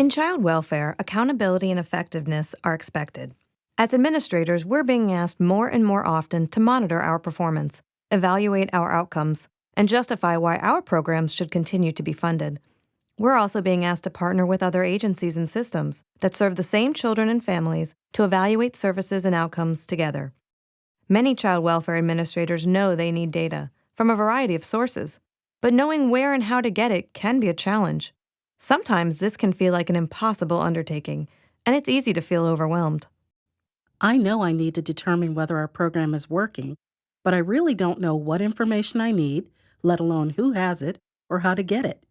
In child welfare, accountability and effectiveness are expected. As administrators, we're being asked more and more often to monitor our performance, evaluate our outcomes, and justify why our programs should continue to be funded. We're also being asked to partner with other agencies and systems that serve the same children and families to evaluate services and outcomes together. Many child welfare administrators know they need data from a variety of sources, but knowing where and how to get it can be a challenge. Sometimes this can feel like an impossible undertaking, and it's easy to feel overwhelmed. I know I need to determine whether our program is working, but I really don't know what information I need, let alone who has it or how to get it.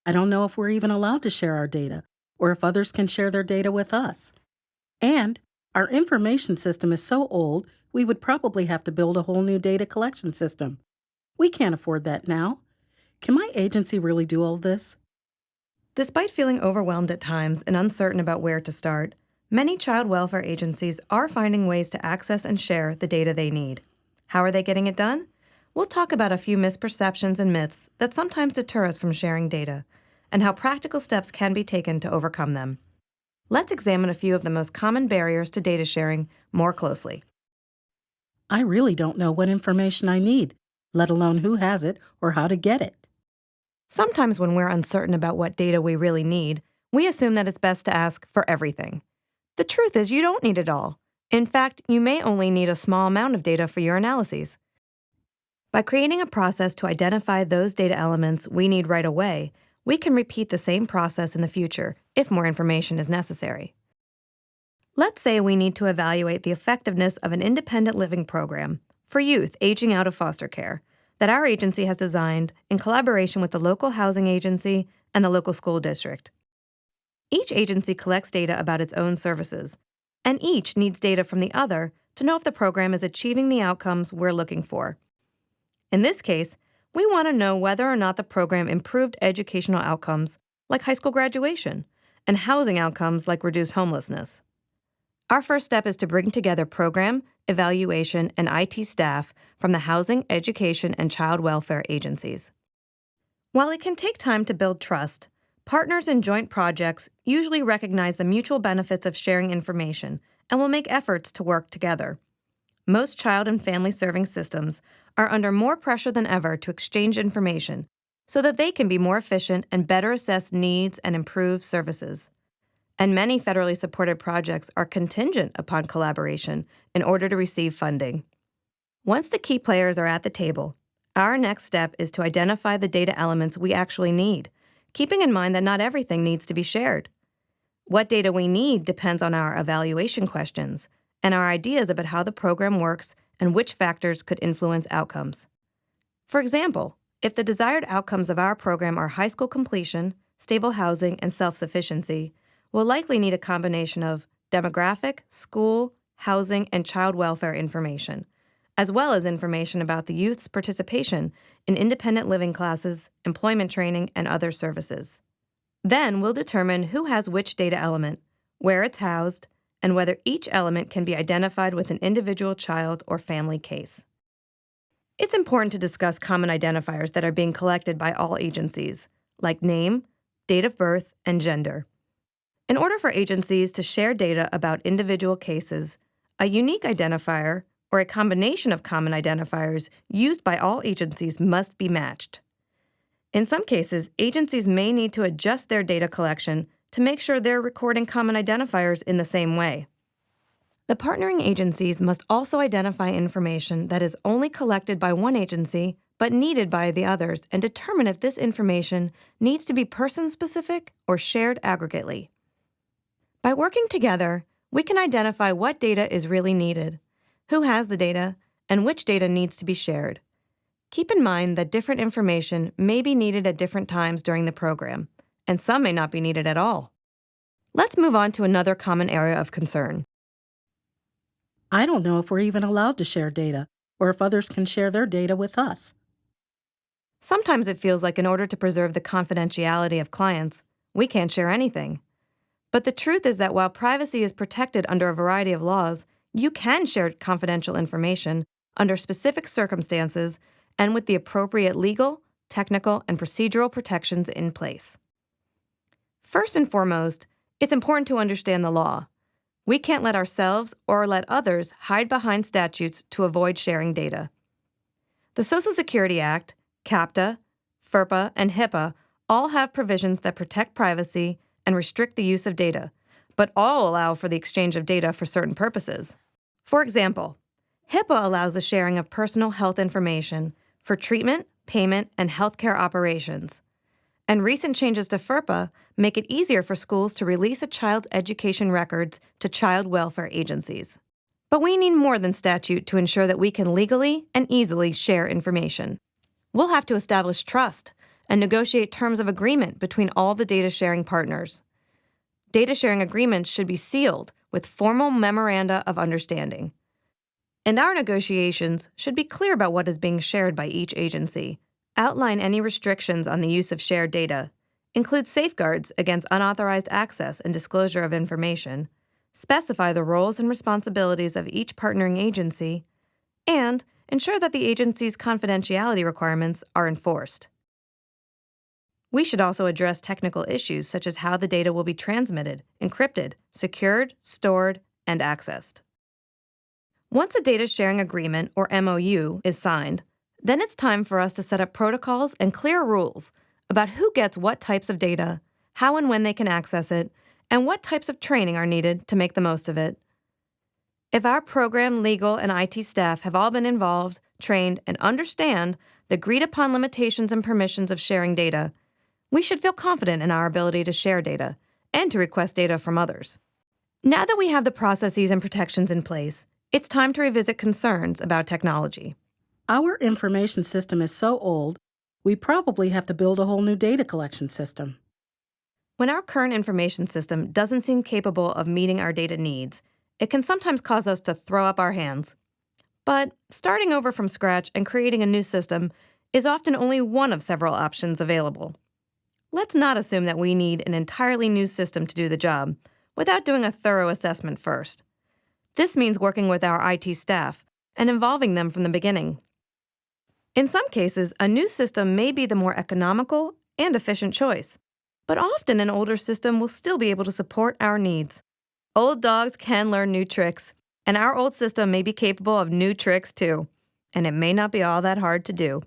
I don't know if we're even allowed to share our data or if others can share their data with us. And our information system is so old, we would probably have to build a whole new data collection system. We can't afford that now. Can my agency really do all this? Despite feeling overwhelmed at times and uncertain about where to start, many child welfare agencies are finding ways to access and share the data they need. How are they getting it done? We'll talk about a few misperceptions and myths that sometimes deter us from sharing data, and how practical steps can be taken to overcome them. Let's examine a few of the most common barriers to data sharing more closely. I really don't know what information I need, let alone who has it or how to get it. Sometimes when we're uncertain about what data we really need, we assume that it's best to ask for everything. The truth is you don't need it all. In fact, you may only need a small amount of data for your analyses. By creating a process to identify those data elements we need right away, we can repeat the same process in the future if more information is necessary. Let's say we need to evaluate the effectiveness of an independent living program for youth aging out of foster care that our agency has designed in collaboration with the local housing agency and the local school district. Each agency collects data about its own services, and each needs data from the other to know if the program is achieving the outcomes we're looking for. In this case, we want to know whether or not the program improved educational outcomes like high school graduation and housing outcomes like reduced homelessness. Our first step is to bring together program, evaluation, and IT staff from the housing, education, and child welfare agencies. While it can take time to build trust, partners in joint projects usually recognize the mutual benefits of sharing information and will make efforts to work together. Most child and family serving systems are under more pressure than ever to exchange information so that they can be more efficient and better assess needs and improve services. And many federally supported projects are contingent upon collaboration in order to receive funding. Once the key players are at the table, our next step is to identify the data elements we actually need, keeping in mind that not everything needs to be shared. What data we need depends on our evaluation questions and our ideas about how the program works and which factors could influence outcomes. For example, if the desired outcomes of our program are high school completion, stable housing, and self-sufficiency, we'll likely need a combination of demographic, school, housing, and child welfare information, as well as information about the youth's participation in independent living classes, employment training, and other services. Then we'll determine who has which data element, where it's housed, and whether each element can be identified with an individual child or family case. It's important to discuss common identifiers that are being collected by all agencies, like name, date of birth, and gender. In order for agencies to share data about individual cases, a unique identifier, or a combination of common identifiers used by all agencies must be matched. In some cases, agencies may need to adjust their data collection to make sure they're recording common identifiers in the same way. The partnering agencies must also identify information that is only collected by one agency but needed by the others and determine if this information needs to be person-specific or shared aggregately. By working together, we can identify what data is really needed, who has the data, and which data needs to be shared. Keep in mind that different information may be needed at different times during the program, and some may not be needed at all. Let's move on to another common area of concern. I don't know if we're even allowed to share data or if others can share their data with us. Sometimes it feels like in order to preserve the confidentiality of clients, we can't share anything. But the truth is that while privacy is protected under a variety of laws, you can share confidential information under specific circumstances and with the appropriate legal, technical, and procedural protections in place. First and foremost, It's important to understand the law. We can't let ourselves or let others hide behind statutes to avoid sharing data. The Social Security Act, CAPTA, FERPA, and HIPAA all have provisions that protect privacy and restrict the use of data, but all allow for the exchange of data for certain purposes. For example, HIPAA allows the sharing of personal health information for treatment, payment, and healthcare operations. And recent changes to FERPA make it easier for schools to release a child's education records to child welfare agencies. But we need more than statute to ensure that we can legally and easily share information. We'll have to establish trust and negotiate terms of agreement between all the data sharing partners. Data sharing agreements should be sealed with formal memoranda of understanding. And our negotiations should be clear about what is being shared by each agency, outline any restrictions on the use of shared data, include safeguards against unauthorized access and disclosure of information, specify the roles and responsibilities of each partnering agency, and ensure that the agency's confidentiality requirements are enforced. We should also address technical issues such as how the data will be transmitted, encrypted, secured, stored, and accessed. Once a data sharing agreement, or MOU, is signed, then it's time for us to set up protocols and clear rules about who gets what types of data, how and when they can access it, and what types of training are needed to make the most of it. If our program, legal, and IT staff have all been involved, trained, and understand the agreed-upon limitations and permissions of sharing data, we should feel confident in our ability to share data and to request data from others. Now that we have the processes and protections in place, it's time to revisit concerns about technology. Our information system is so old, we probably have to build a whole new data collection system. When our current information system doesn't seem capable of meeting our data needs, it can sometimes cause us to throw up our hands. But starting over from scratch and creating a new system is often only one of several options available. Let's not assume that we need an entirely new system to do the job without doing a thorough assessment first. This means working with our IT staff and involving them from the beginning. In some cases, a new system may be the more economical and efficient choice, but often an older system will still be able to support our needs. Old dogs can learn new tricks, and our old system may be capable of new tricks too, and it may not be all that hard to do.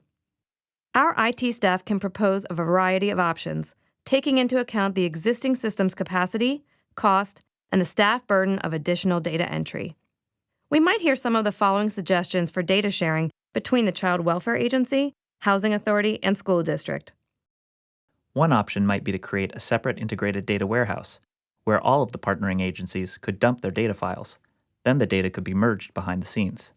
Our IT staff can propose a variety of options, taking into account the existing system's capacity, cost, and the staff burden of additional data entry. We might hear some of the following suggestions for data sharing between the Child Welfare Agency, Housing Authority, and school district. One option might be to create a separate integrated data warehouse, where all of the partnering agencies could dump their data files. Then the data could be merged behind the scenes.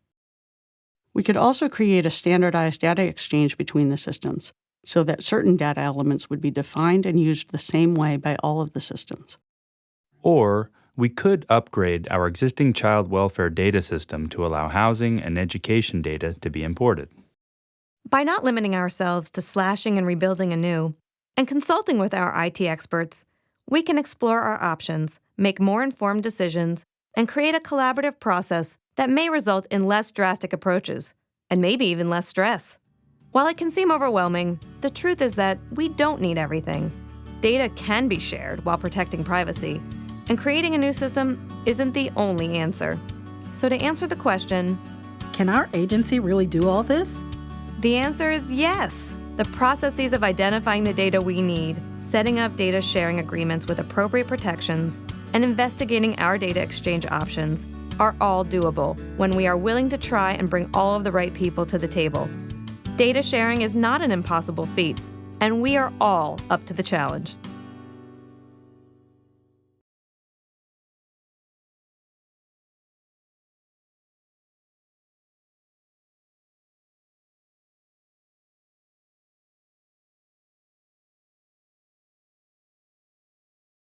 We could also create a standardized data exchange between the systems, so that certain data elements would be defined and used the same way by all of the systems. Or we could upgrade our existing child welfare data system to allow housing and education data to be imported. By not limiting ourselves to slashing and rebuilding anew, and consulting with our IT experts, we can explore our options, make more informed decisions, and create a collaborative process that may result in less drastic approaches, and maybe even less stress. While it can seem overwhelming, the truth is that we don't need everything. Data can be shared while protecting privacy, and creating a new system isn't the only answer. So to answer the question, Can our agency really do all this? the answer is yes. The processes of identifying the data we need, setting up data sharing agreements with appropriate protections, and investigating our data exchange options are all doable when we are willing to try and bring all of the right people to the table. Data sharing is not an impossible feat, and we are all up to the challenge.